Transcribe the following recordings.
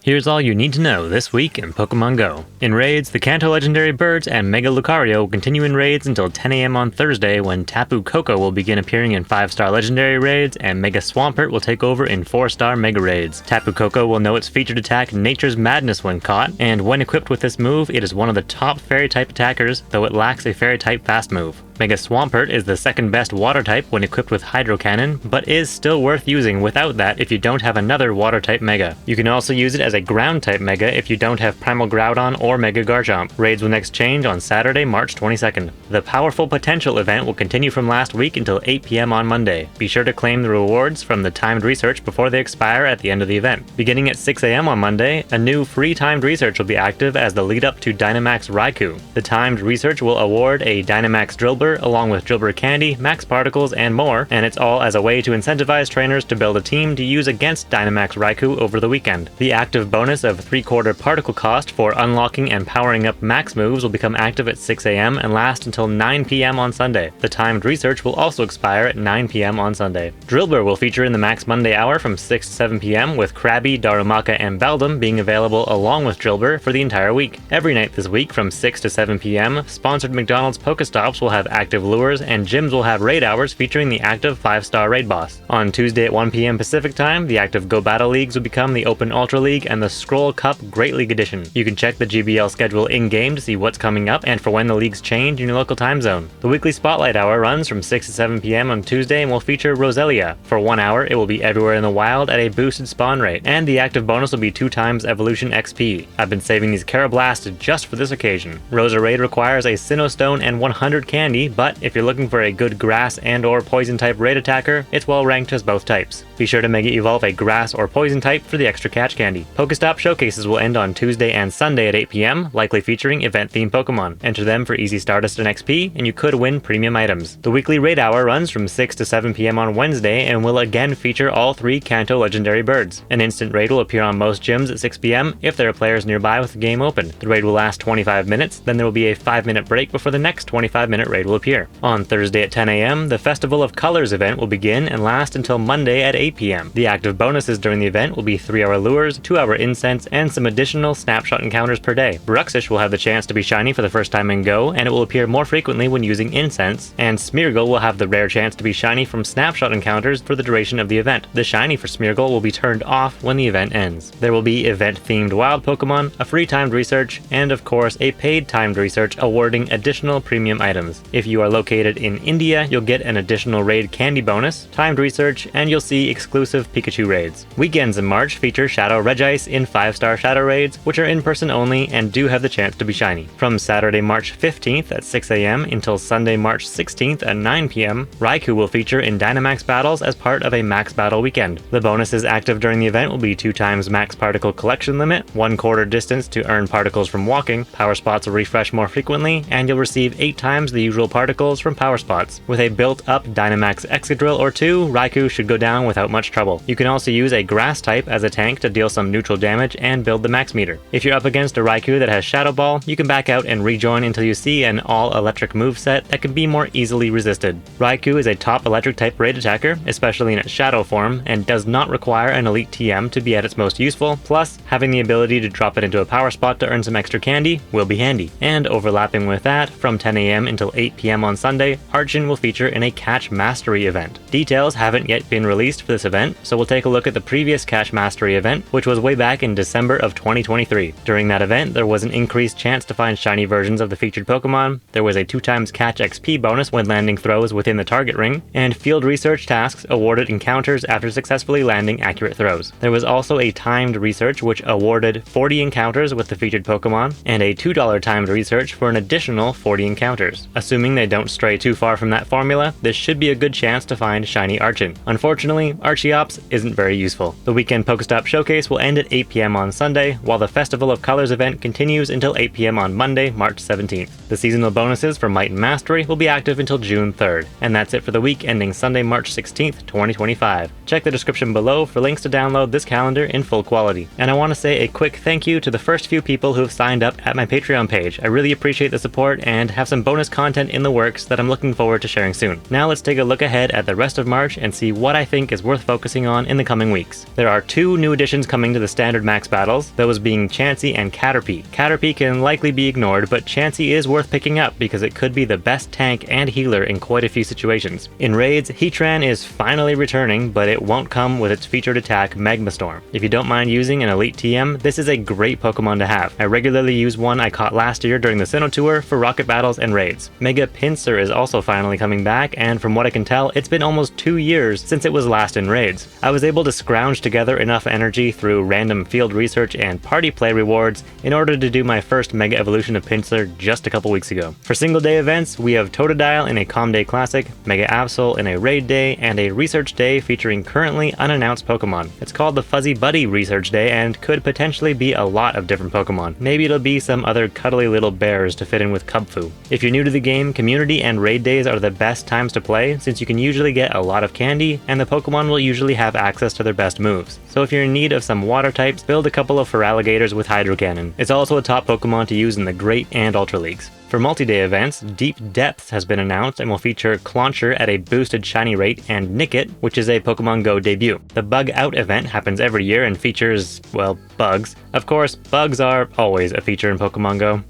Here's all you need to know this week in Pokemon GO. In raids, the Kanto legendary birds and Mega Lucario will continue in raids until 10 AM on Thursday, when Tapu Koko will begin appearing in 5-star legendary raids and Mega Swampert will take over in 4-star mega raids. Tapu Koko will know its featured attack Nature's Madness when caught, and when equipped with this move, it is one of the top fairy type attackers, though it lacks a fairy type fast move. Mega Swampert is the second best water type when equipped with Hydro Cannon, but is still worth using without that if you don't have another water type Mega. You can also use it as a ground type Mega if you don't have Primal Groudon or Mega Garchomp. Raids will next change on Saturday, March 22nd. The Powerful Potential event will continue from last week until 8 PM on Monday. Be sure to claim the rewards from the timed research before they expire at the end of the event. Beginning at 6 AM on Monday, a new free timed research will be active as the lead up to Dynamax Raikou. The timed research will award a Dynamax Drillbur along with Drillbur Candy, Max Particles, and more, and it's all as a way to incentivize trainers to build a team to use against Dynamax Raikou over the weekend. The active bonus of 3/4 particle cost for unlocking and powering up max moves will become active at 6 AM and last until 9 PM on Sunday. The timed research will also expire at 9 PM on Sunday. Drillbur will feature in the Max Monday hour from 6 to 7 PM, with Krabby, Darumaka, and Beldum being available along with Drillbur for the entire week. Every night this week from 6 to 7 PM, sponsored McDonald's Pokestops will have active lures, and gyms will have raid hours featuring the active 5-star raid boss. On Tuesday at 1 PM Pacific Time, the active Go Battle Leagues will become the Open Ultra League and the Scroll Cup Great League Edition. You can check the GBL schedule in-game to see what's coming up and for when the leagues change in your local time zone. The weekly Spotlight Hour runs from 6 to 7 PM on Tuesday and will feature Roselia. For 1 hour, it will be everywhere in the wild at a boosted spawn rate, and the active bonus will be 2 times Evolution XP. I've been saving these Carablast just for this occasion. Rosa Raid requires a Sinnoh Stone and 100 candy, but if you're looking for a good grass and or poison type raid attacker, it's well ranked as both types. Be sure to Mega Evolve a grass or poison type for the extra catch candy. PokeStop Showcases will end on Tuesday and Sunday at 8 PM, likely featuring event-themed Pokemon. Enter them for easy Stardust and XP, and you could win premium items. The weekly raid hour runs from 6 to 7 PM on Wednesday and will again feature all 3 Kanto legendary birds. An instant raid will appear on most gyms at 6 PM if there are players nearby with the game open. The raid will last 25 minutes, then there will be a 5-minute break before the next 25-minute raid will appear. On Thursday at 10 AM, the Festival of Colors event will begin and last until Monday at 8 PM. The active bonuses during the event will be 3-hour lures, 2-hour incense, and some additional snapshot encounters per day. Bruxish will have the chance to be shiny for the first time in GO, and it will appear more frequently when using incense, and Smeargle will have the rare chance to be shiny from snapshot encounters for the duration of the event. The shiny for Smeargle will be turned off when the event ends. There will be event-themed wild Pokemon, a free timed research, and of course a paid timed research awarding additional premium items. If you are located in India, you'll get an additional raid candy bonus, timed research, and you'll see exclusive Pikachu raids. Weekends in March feature Shadow Regice in 5-star Shadow raids, which are in-person only and do have the chance to be shiny. From Saturday, March 15th at 6 AM until Sunday, March 16th at 9 PM, Raikou will feature in Dynamax battles as part of a max battle weekend. The bonuses active during the event will be 2 times max particle collection limit, 1/4 distance to earn particles from walking, power spots will refresh more frequently, and you'll receive 8 times the usual particles from power spots. With a built-up Dynamax Excadrill or 2, Raikou should go down without much trouble. You can also use a grass type as a tank to deal some neutral damage and build the max meter. If you're up against a Raikou that has Shadow Ball, you can back out and rejoin until you see an all-electric moveset that can be more easily resisted. Raikou is a top electric type raid attacker, especially in its Shadow form, and does not require an elite TM to be at its most useful, plus having the ability to drop it into a power spot to earn some extra candy will be handy. And overlapping with that, from 10 AM until 8 PM on Sunday, Archen will feature in a Catch Mastery event. Details haven't yet been released for this event, so we'll take a look at the previous Catch Mastery event, which was way back in December of 2023. During that event, there was an increased chance to find shiny versions of the featured Pokemon, there was a 2 times Catch XP bonus when landing throws within the target ring, and field research tasks awarded encounters after successfully landing accurate throws. There was also a timed research which awarded 40 encounters with the featured Pokemon, and a $2 timed research for an additional 40 encounters. Assuming they don't stray too far from that formula, this should be a good chance to find shiny Archen. Unfortunately, Archeops isn't very useful. The weekend Pokestop Showcase will end at 8 PM on Sunday, while the Festival of Colors event continues until 8 PM on Monday, March 17th. The seasonal bonuses for Might and Mastery will be active until June 3rd. And that's it for the week ending Sunday, March 16th, 2025. Check the description below for links to download this calendar in full quality. And I want to say a quick thank you to the first few people who have signed up at my Patreon page. I really appreciate the support and have some bonus content in in the works that I'm looking forward to sharing soon. Now let's take a look ahead at the rest of March and see what I think is worth focusing on in the coming weeks. There are 2 new additions coming to the standard max battles, those being Chansey and Caterpie. Caterpie can likely be ignored, but Chansey is worth picking up because it could be the best tank and healer in quite a few situations. In raids, Heatran is finally returning, but it won't come with its featured attack Magma Storm. If you don't mind using an Elite TM, this is a great Pokemon to have. I regularly use one I caught last year during the Sinnoh Tour for rocket battles and raids. Mega Pinsir is also finally coming back, and from what I can tell, it's been almost 2 years since it was last in raids. I was able to scrounge together enough energy through random field research and party play rewards in order to do my first Mega Evolution of Pinsir just a couple weeks ago. For single day events, we have Totodile in a Calm Day Classic, Mega Absol in a Raid Day, and a Research Day featuring currently unannounced Pokemon. It's called the Fuzzy Buddy Research Day and could potentially be a lot of different Pokemon. Maybe it'll be some other cuddly little bears to fit in with Kubfu. If you're new to the game, Community and Raid Days are the best times to play since you can usually get a lot of candy and the Pokemon will usually have access to their best moves. So if you're in need of some water types, build a couple of Feraligators with Hydro Cannon. It's also a top Pokemon to use in the Great and Ultra Leagues. For multi-day events, Deep Depths has been announced and will feature Clauncher at a boosted shiny rate and Nickit, which is a Pokemon GO debut. The Bug Out event happens every year and features, well, bugs. Of course, bugs are always a feature in Pokemon GO.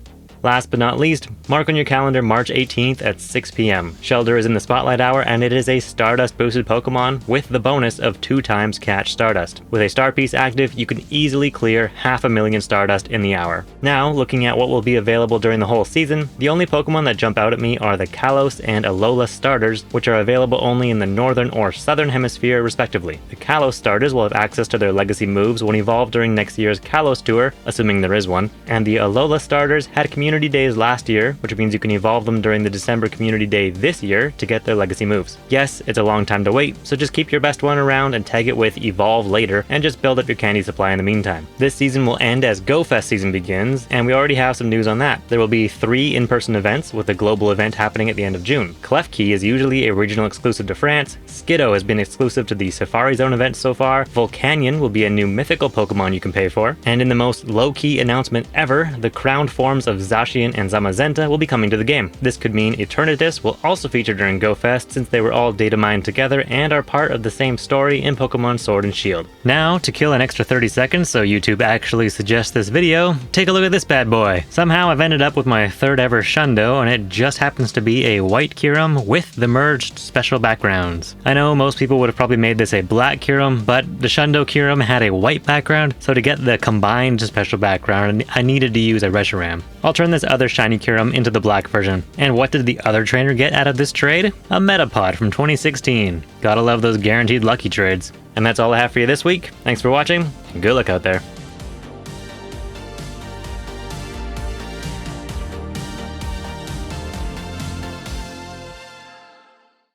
Last but not least, mark on your calendar March 18th at 6 p.m. Shelder is in the Spotlight Hour and it is a Stardust boosted Pokemon with the bonus of 2 times Catch Stardust. With a Star Piece active, you can easily clear 500,000 Stardust in the hour. Now, looking at what will be available during the whole season, the only Pokemon that jump out at me are the Kalos and Alola starters, which are available only in the Northern or Southern Hemisphere respectively. The Kalos starters will have access to their legacy moves when evolved during next year's Kalos Tour, assuming there is one, and the Alola starters had Community Days last year, which means you can evolve them during the December Community Day this year to get their legacy moves. Yes, it's a long time to wait, so just keep your best one around and tag it with Evolve later, and just build up your candy supply in the meantime. This season will end as Go Fest season begins, and we already have some news on that. There will be 3 in-person events, with a global event happening at the end of June. Klefki is usually a regional exclusive to France, Skiddo has been exclusive to the Safari Zone event so far, Volcanion will be a new mythical Pokemon you can pay for, and in the most low-key announcement ever, the crowned forms of Zacian and Zamazenta will be coming to the game. This could mean Eternatus will also feature during Go Fest since they were all data mined together and are part of the same story in Pokemon Sword and Shield. Now, to kill an extra 30 seconds so YouTube actually suggests this video, take a look at this bad boy. Somehow I've ended up with my 3rd ever Shundo and it just happens to be a white Kyurem with the merged special backgrounds. I know most people would have probably made this a black Kyurem, but the Shundo Kyurem had a white background, so to get the combined special background, I needed to use a Reshiram. I'll turn this other shiny Kyurem into the black version. And what did the other trainer get out of this trade? A Metapod from 2016. Gotta love those guaranteed lucky trades. And that's all I have for you this week. Thanks for watching, and good luck out there.